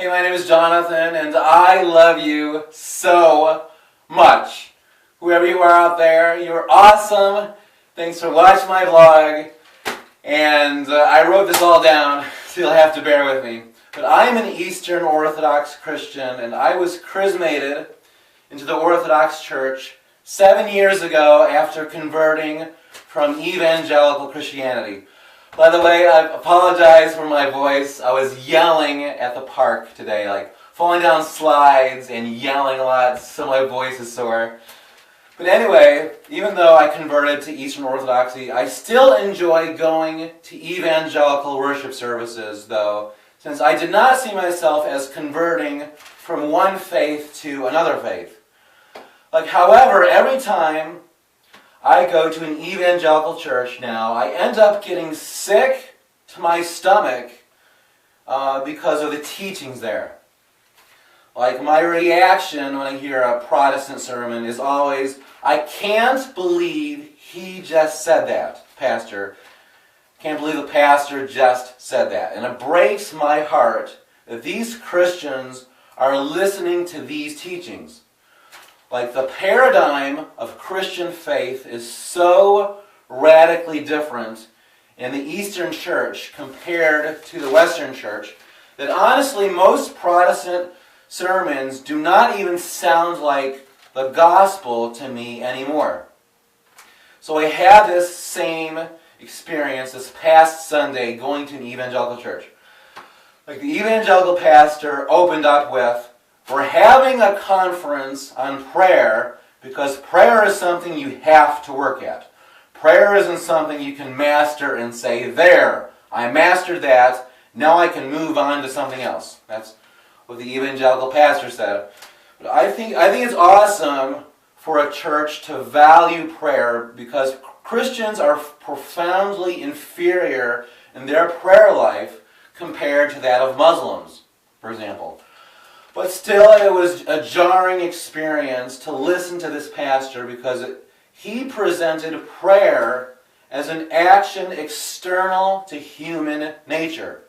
Hey, my name is Jonathan, and I love you so much. Whoever you are out there, you're awesome. Thanks for watching my vlog. And I wrote this all down, so you'll have to bear with me. But I'm an Eastern Orthodox Christian, and I was chrismated into the Orthodox Church 7 years ago after converting from evangelical Christianity. By the way, I apologize for my voice. I was yelling at the park today, like falling down slides and yelling a lot, so my voice is sore. But anyway, even though I converted to Eastern Orthodoxy, I still enjoy going to evangelical worship services, though, since I did not see myself as converting from one faith to another faith. However, every time I go to an evangelical church now, I end up getting sick to my stomach because of the teachings there. My reaction when I hear a Protestant sermon is always, I can't believe he just said that, Pastor. Can't believe the pastor just said that. And it breaks my heart that these Christians are listening to these teachings. The paradigm of Christian faith is so radically different in the Eastern Church compared to the Western Church that honestly most Protestant sermons do not even sound like the gospel to me anymore. So I had this same experience this past Sunday going to an evangelical church. The evangelical pastor opened up with, we're having a conference on prayer because prayer is something you have to work at. Prayer isn't something you can master and say, there, I mastered that, now I can move on to something else. That's what the evangelical pastor said. But I think it's awesome for a church to value prayer because Christians are profoundly inferior in their prayer life compared to that of Muslims, for example. But still, it was a jarring experience to listen to this pastor because he presented prayer as an action external to human nature.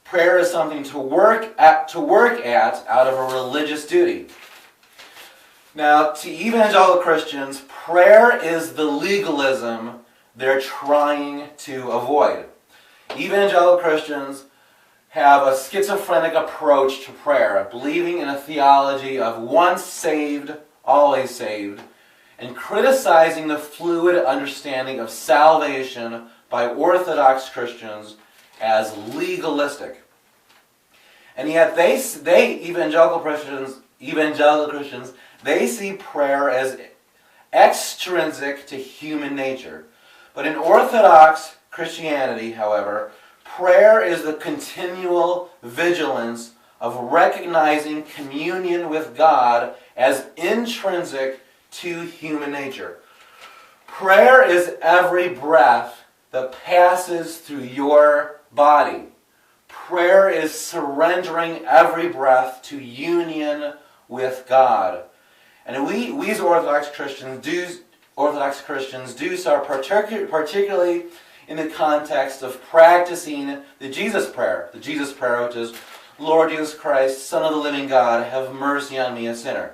Prayer is something to work at out of a religious duty. Now, to evangelical Christians, prayer is the legalism they're trying to avoid. Evangelical Christians have a schizophrenic approach to prayer, believing in a theology of once saved, always saved, and criticizing the fluid understanding of salvation by Orthodox Christians as legalistic. And yet evangelical Christians, they see prayer as extrinsic to human nature. But in Orthodox Christianity, however, prayer is the continual vigilance of recognizing communion with God as intrinsic to human nature. Prayer is every breath that passes through your body. Prayer is surrendering every breath to union with God. And we as Orthodox Christians do so particularly in the context of practicing the Jesus Prayer, which is, Lord Jesus Christ, Son of the living God, have mercy on me, a sinner.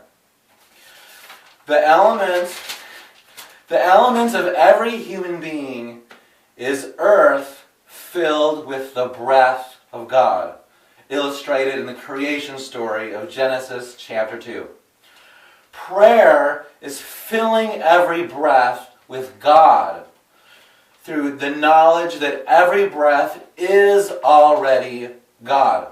The element of every human being is earth filled with the breath of God, illustrated in the creation story of Genesis chapter 2. Prayer is filling every breath with God through the knowledge that every breath is already God.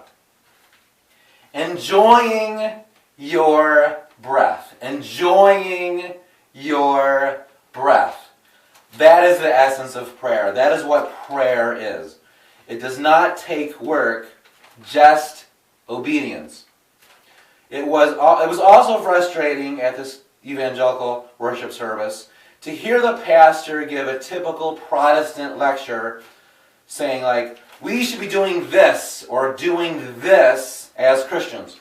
Enjoying your breath. Enjoying your breath. That is the essence of prayer. That is what prayer is. It does not take work, just obedience. It was also frustrating at this evangelical worship service to hear the pastor give a typical Protestant lecture saying we should be doing this or doing this as Christians.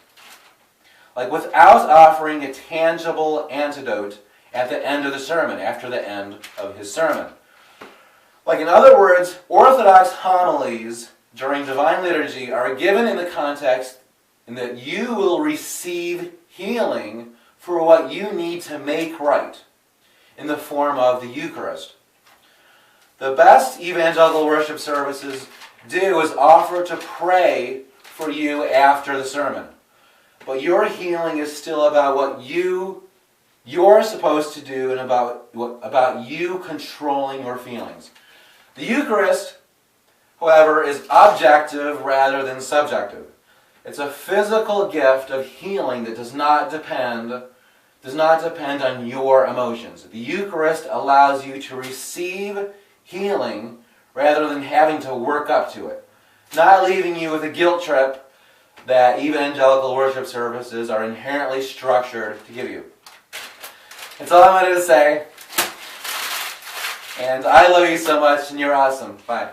Without offering a tangible antidote at the end of the sermon, after the end of his sermon. In other words, Orthodox homilies during Divine Liturgy are given in the context and that you will receive healing for what you need to make right in the form of the Eucharist. The best evangelical worship services do is offer to pray for you after the sermon. But your healing is still about what you're supposed to do and about you controlling your feelings. The Eucharist, however, is objective rather than subjective. It's a physical gift of healing that does not depend on your emotions. The Eucharist allows you to receive healing rather than having to work up to it, not leaving you with a guilt trip that evangelical worship services are inherently structured to give you. That's all I wanted to say. And I love you so much, and you're awesome. Bye.